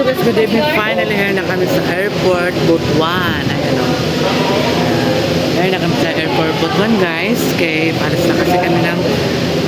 guys, good evening. Finally, here na kami sa airport, Boat 1. Ayan o. Here na kami sa airport, Boat 1 guys. Kaya palis na kasi kami ng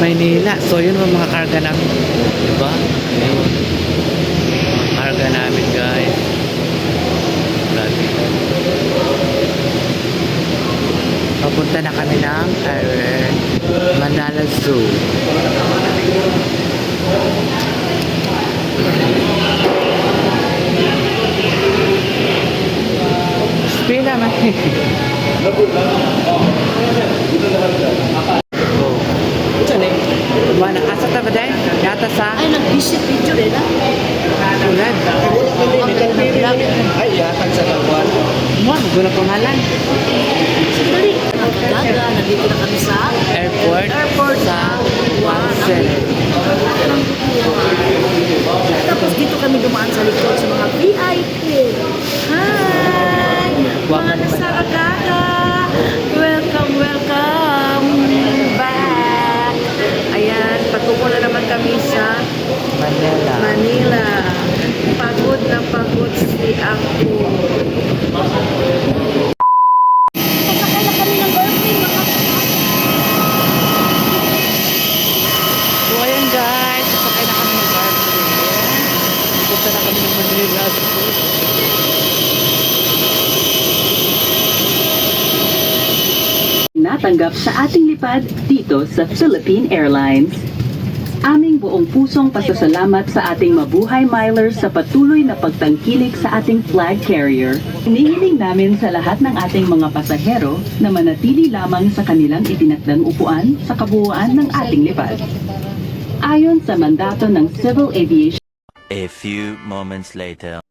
Maynila. So, yun ang mga karga namin. Diba? Ayun. Mga karga namin guys. Grabe. Papunta na kami ng Manala Zoo. Spina man. Mana asa ta ba day? Yata sa Ay, nag-visit video rin na. tulad. Ay, yatag sa Taiwan. Mo, guna pangalan. Sandali. Nakadaga, nandito na kami sa Airport sa Wansel. Tapos dito kami dumaan sa likod sa mga VIP. Hi! Mga Nasaragana! Welcome, welcome back! Ayan, patungo na naman kami sa Manila. Pagod na pagod si ako. Pasakay na kami ng girlfriend. So ayan guys, sakay na kami ng car. Punta na kami ng Manila. Natanggap sa ating lipad dito sa Philippine Airlines. Aming buong pusong pasasalamat sa ating mabuhay milers sa patuloy na pagtangkilik sa ating flag carrier. Hinihiling namin sa lahat ng ating mga pasahero na manatili lamang sa kanilang itinakdang upuan sa kabuuan ng ating lipad. Ayon sa mandato ng Civil Aviation. A few moments later.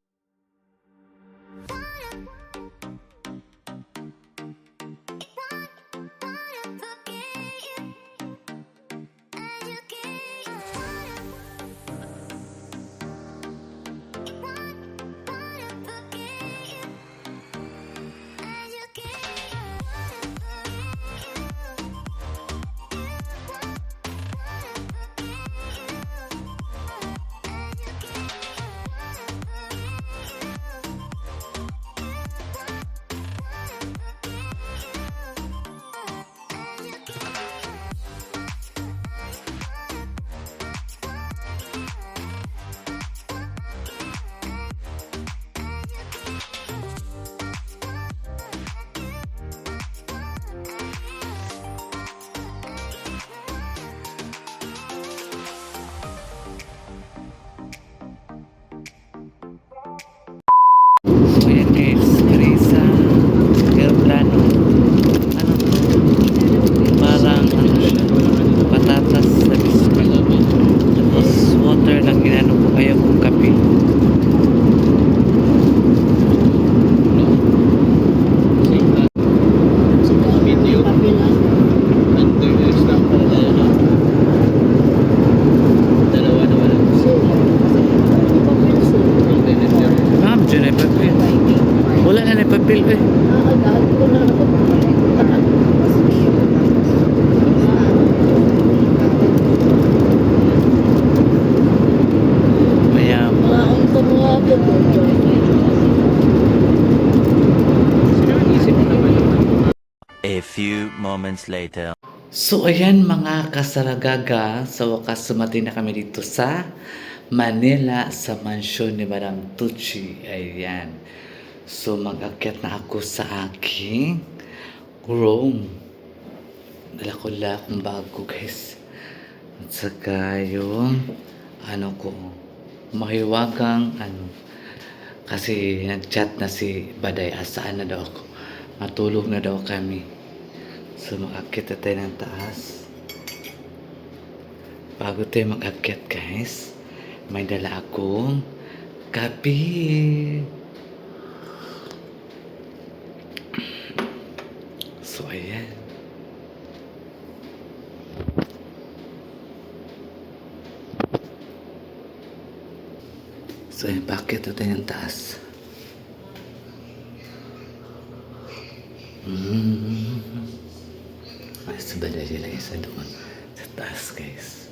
So ayan guys, Teresa, aeroplano. Ano to? Parang ano siya, patatas sa biscuit. Tapos water lang ginano ko, ayaw kong kape. Video. Under the staff pala tayo na. Dalawa na wala. Ma'am, dyan ay papel. Wala na na papel eh. Mayam. A few moments later. So ayan mga kasaragaga, sa wakas sumating na kami dito sa Manila sa mansyon ni Madam Tucci. Ayan. So mag-akyat na ako sa aking room. Dala ko lang akong bago guys. At saka yung ano ko, mahiwagang ano. Kasi nag-chat na si Baday, asaan na daw ako. Matulog na daw kami. So mag-akyat na tayo ng taas. Bago tayo mag-akyat guys, may dala akong kape. So ayan. So ayan, paakyat na tayo ng taas. Ay, sabada sila isa doon sa taas guys.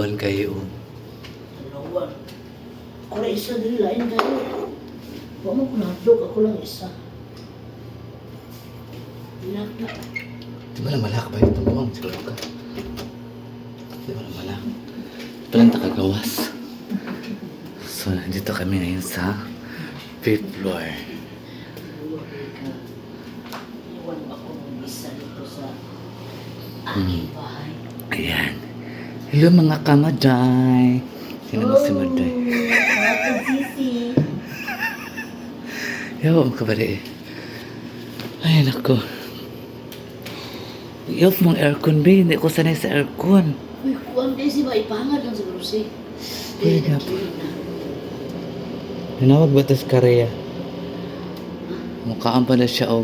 Dalawan kayo. Dalawa. Ako lang isa din, lain kayo. Huwag mo kunadlog, ako lang isa. Binaka. Di ba na malak ba ito mo? Siguro ka. Di ba na malak? Palang takagawas. So, nandito kami ngayon sa 5th floor. Iwan ako ng isa dito sa aking bahay. Ayan. Hello mga kamaday. Sino mo si Maday? Ate Sisi. Yaw, ang kabari eh. Ay, nako. I-off mong aircon, ba? Hindi ko sanay sa aircon. Uy, kuwan kayo si ba? Ipangad lang siguro si. Pwede na po. Nanawag ba ito sa Korea? Mukhaan pala siya o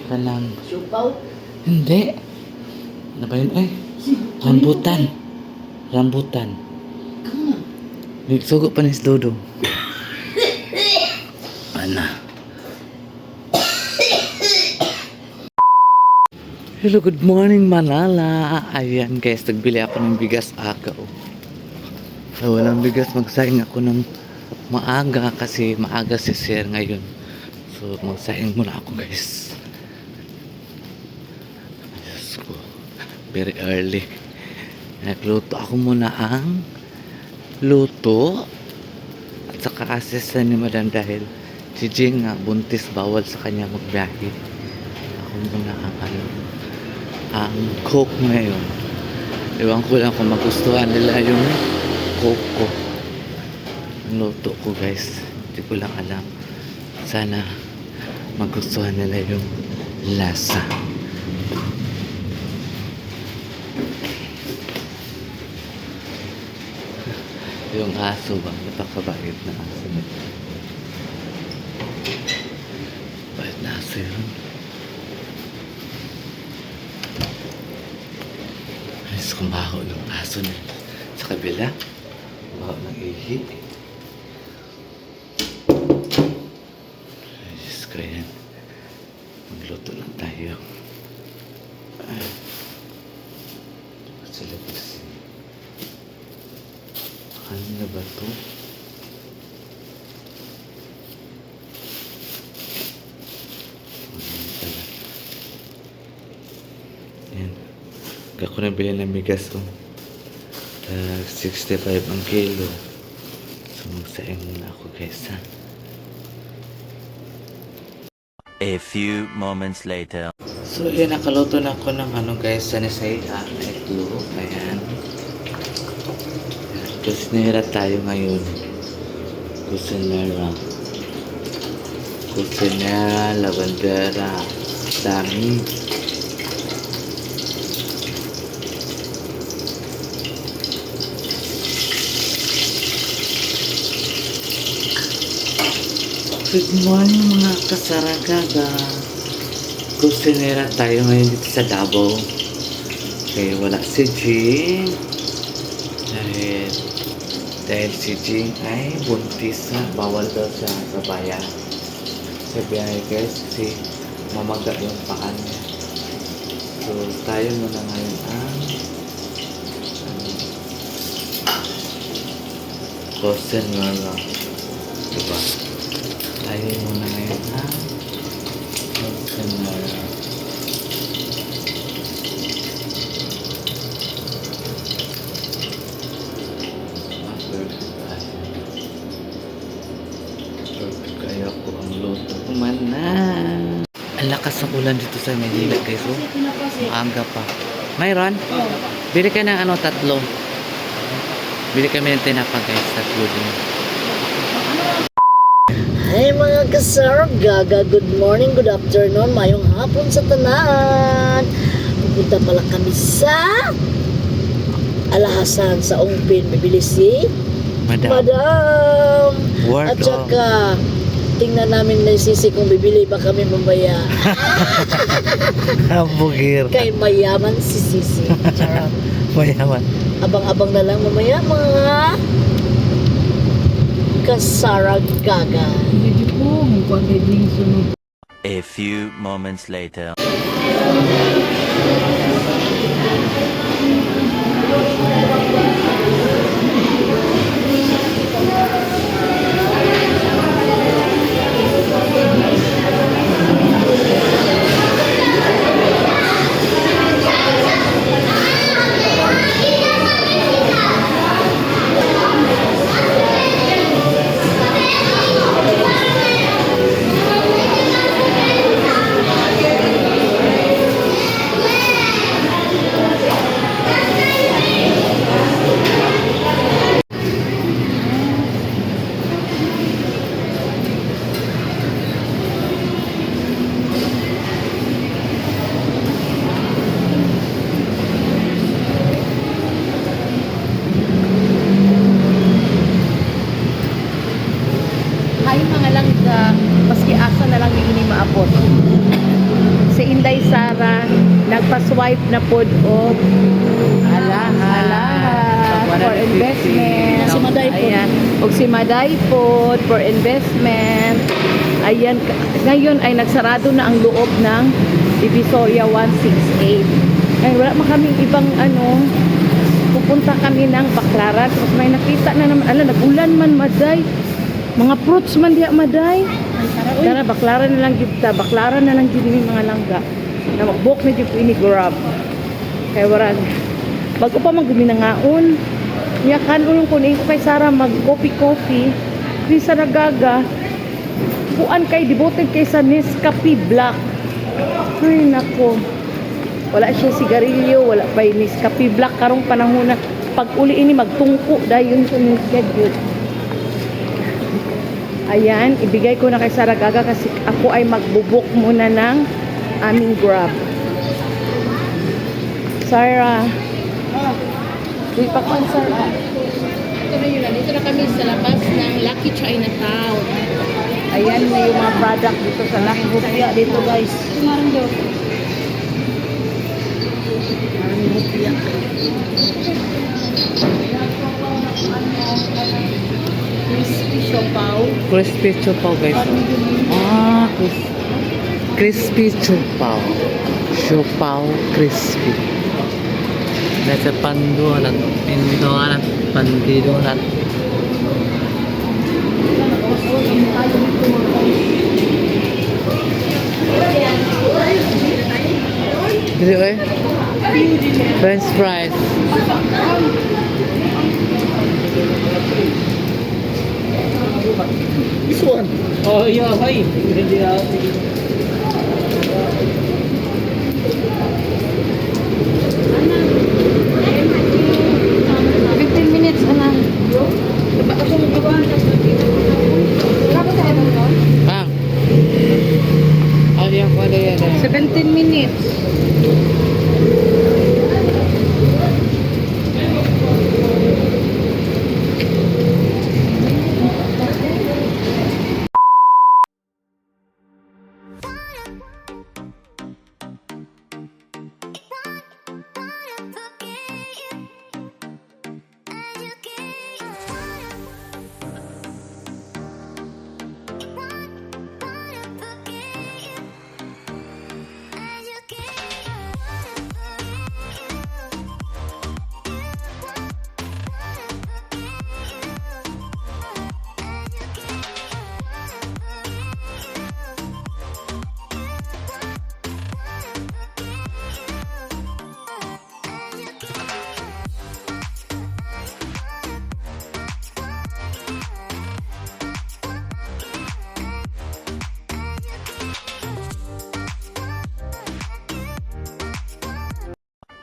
kanang... Supaw. Hindi. Ano ba yun? Ay, rambutan. Rambutan. Kama. Nagsugo pa ni si Dodo. Ana. Hello, good morning Manala. Ayan guys, nagbili ako ng bigas agaw. So, walang bigas, magsahing ako ng maaga kasi maaga si Sir ngayon. So, magsahing muna ako guys. Diyos ko, very early. Nagluto ako muna ang luto at saka assist ni Madam dahil si Jing nga buntis, bawal sa kanya magbiyahe. Ako muna ang coke ngayon. Ewan ko lang kung magustuhan nila yung coke ko. Ang luto ko guys, hindi ko lang alam. Sana magustuhan nila yung lasa. Yung aso ba? Napakabait na aso na. Bait na aso yun. Ayos kumaho ng aso na sa kabila. Kumaho ng ihi. Ayos ko yan. Magluto lang tayo. Sila kasi. Ano na ba ito? Ano pala? Yan. Ako na bilhin ng bigas ko. 65 ang kilo. So magsaing muna ako guys ha. A few moments later. So yan, nakaluto na ako ng ano guys, sanisaya na itlog. Ayan. Kusinera tayo ngayon. Kusinera. Kusinera, lavandera. Dami. Good morning mga kasaragaga. Kusinera tayo ngayon dito sa Davao. Kaya wala si Jing. Dahil si Jing ay buntis na, bawal daw siya sa bayan. Sa biyahe guys, kasi mamaga yung paan niya. So, tayo muna ngayon ang Cosinera. Diba? Tayo muna ngayon ang Cosinera. Kaya po ang luto ko man na. Ang lakas ng ulan dito sa Manila guys. Oh. Maaga pa. Mayroon? Bili ka ng ano, 3. Bili kami ng tinapa guys, 3 din. Hey mga kasarap, gaga, good morning, good afternoon, mayong hapon sa tanan. Pupunta pala kami sa Alahasan sa Ongpin, bibili si Madam. Word At saka, tingnan namin na sisi kung bibili ba kami mamaya. Bugir. Kay mayaman si Sisi. Charot. Mayaman. Abang-abang na lang mamaya mga kasaragaga. A few moments later. Saragaga, maski asa na lang ini maabot. Si Inday Sara, nagpa-swipe na pod og alahas for investment. Si Maday pod. Ayan. Og si Maday pod for investment. Ayan, ngayon ay nagsarado na ang loob ng Divisoria 168. Ay, wala man kaming ibang pupunta kami ng Baclaran. Tapos may nakita na naman, nagulan man, Maday. Mga fruits man diya, Maday. Tara, Baclaran na lang kita. Baclaran na lang din mga langga. Na magbuk na dyan ini grab. Kaya warag. Bago pa magguminangaon. Niya kanulong ko na kay Sarah mag-coffee. Di sa nagaga. Kuan kay devoted kay sa Nescafe Black. Ay, nako. Wala siya sigarilyo, wala pa yung Nescafe Black. Karong panahon na pag uli ini magtungko dahil yun sa schedule. Ayan, ibigay ko na kay Saragaga kasi ako ay magbubuk muna ng aming grab. Sarah. Uy, pakwan, Sarah. Ito na yun. Dito na kami sa labas ng Lucky Chinatown. Ayan na yung mga product dito sa Lucky Hupia dito, guys. Marang do. Marang Hupia. Crispy siopaw. Crispy chupaw guys. Crispy chupaw. Chupaw crispy. Nasa pandualat. Pindualat. Pandidualat. Dito eh. French fries. This one. Oh, yeah, hi. Hindi na. 15 minutes na lang. Ah. Ayaw ko na yan. 17 minutes.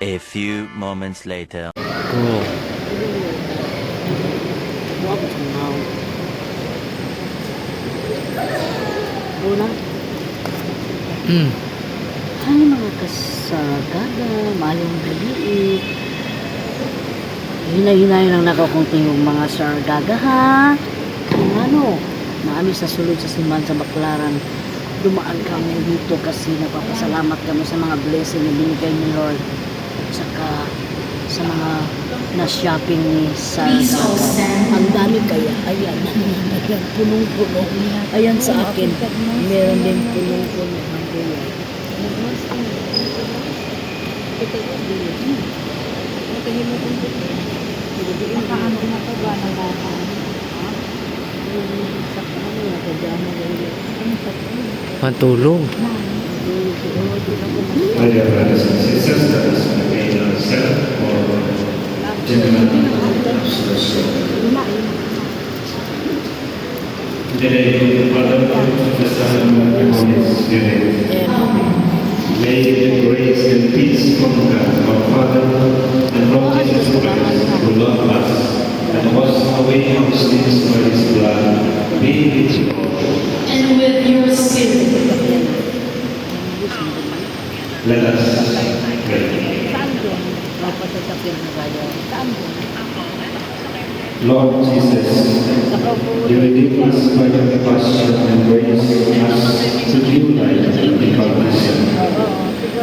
A few moments later. Cool. Una, Mm. ay mga kasaragaga, maayong gabi. Hinay-hinay lang nakakunti yung mga sargaga ha. Kung naami sa sulod sa simbahan sa Baclaran, dumaan kami dito kasi napapasalamat kami sa mga blessing na binigay ni Lord. Saka sa mga na-shopping ni Sargaga. Ang dami kaya, ayan, ayan, punong-puno. Ayan sa akin, meron din punong-puno ng gulay. Matulog. My dear brothers and sisters, let us remain ourselves for general observation. In the name of the Father, of the Son, and of the Holy Spirit. May the grace and peace from God, our Father, and from Jesus Christ, who loved us and washed away our sins by His blood, be with you all. And with your spirit. Let us pray. Lord Jesus, you redeem us by your passion and raise us to new life in baptism.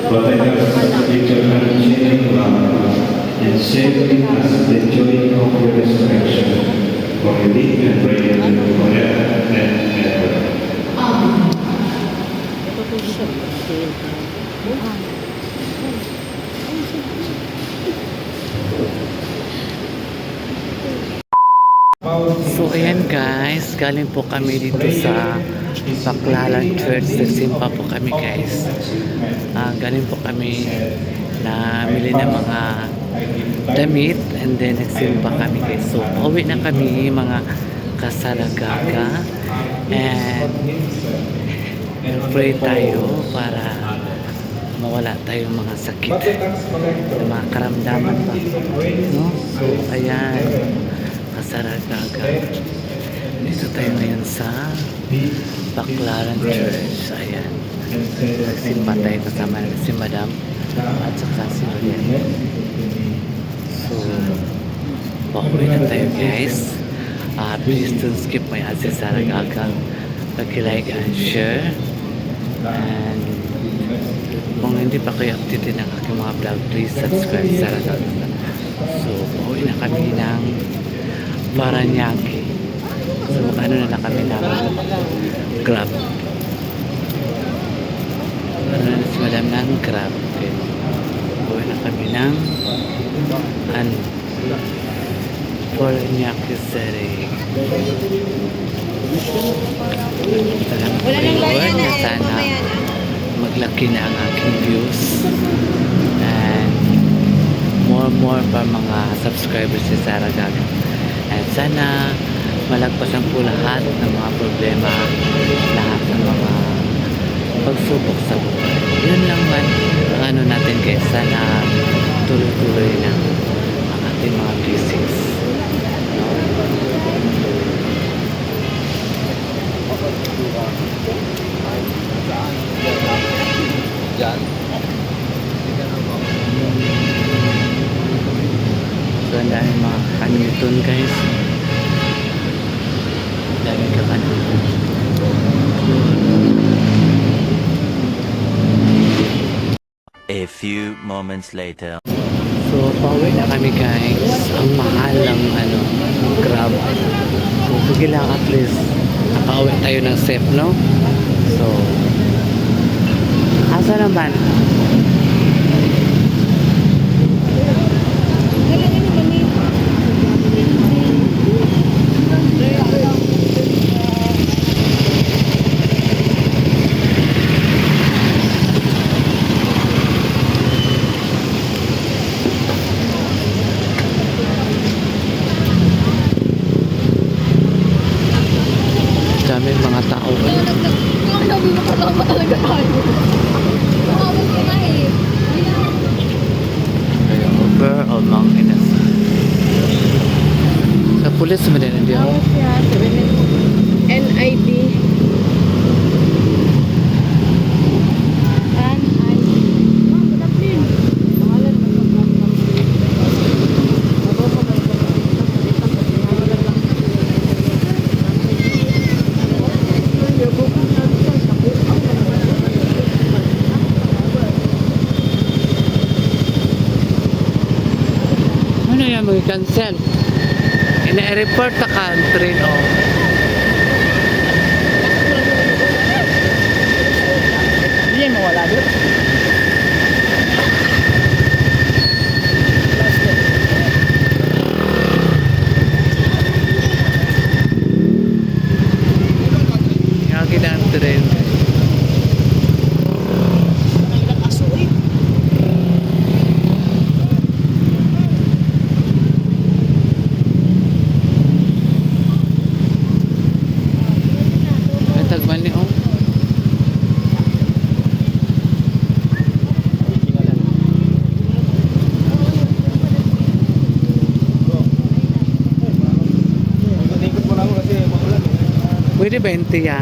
But I ask that your unchanging love and saving us the joy of your resurrection, for we live and reign forever and ever. So ayan guys, galing po kami dito sa Baclaran Church. Nagsimpa po kami guys. Galing po kami na mili ng mga damit and then nagsimpa kami guys. So pauwi na kami mga kasaragaga and pray tayo para mawala tayong mga sakit, mga karamdaman pa, no? So ayan, kasaragaga. Dito tayo ngayon sa Baclaran Church. Ayan. Nagsimba tayo kasama si Madam at saka si Marian. So, pauwi na tayo guys. Please don't skip my ad sa Saragaga. Pag-like and share. And kung hindi pa kayo updated ng aking mga vlog, please subscribe sa Saragaga. So, pauwi na kami ng Paranaque. So, ano na lang kami ng Grab. Ano na si Madam ng Grab. Okay. Pauwi na kami ng Paranaque City. Salamat po Lord na sana maglaki na ang aking views and more pa mga subscribers si Saragaga. At sana malagpasan po lahat ng mga problema, lahat ng mga pagsubok sa buhay. Yun lang man ang ano natin guys, sana tuloy-tuloy na ang ating mga blessings. So, ang dami mga kanilton guys. Ang dami kakanilton. A few moments later. So, pauwi na kami guys. Ang mahal ng Grab. So, sige lang at least nakauwi tayo ng safe, no? So, asa naman? Daming mga tao. Over among innocent. Sa pulis mo din hindi ako. NID. Ano yan mag-cancel? Ina-report ta country, no? Hindi mo wala dito. Yagi na ang train. Ay, tagman ni, oh. Pwede 20 ya.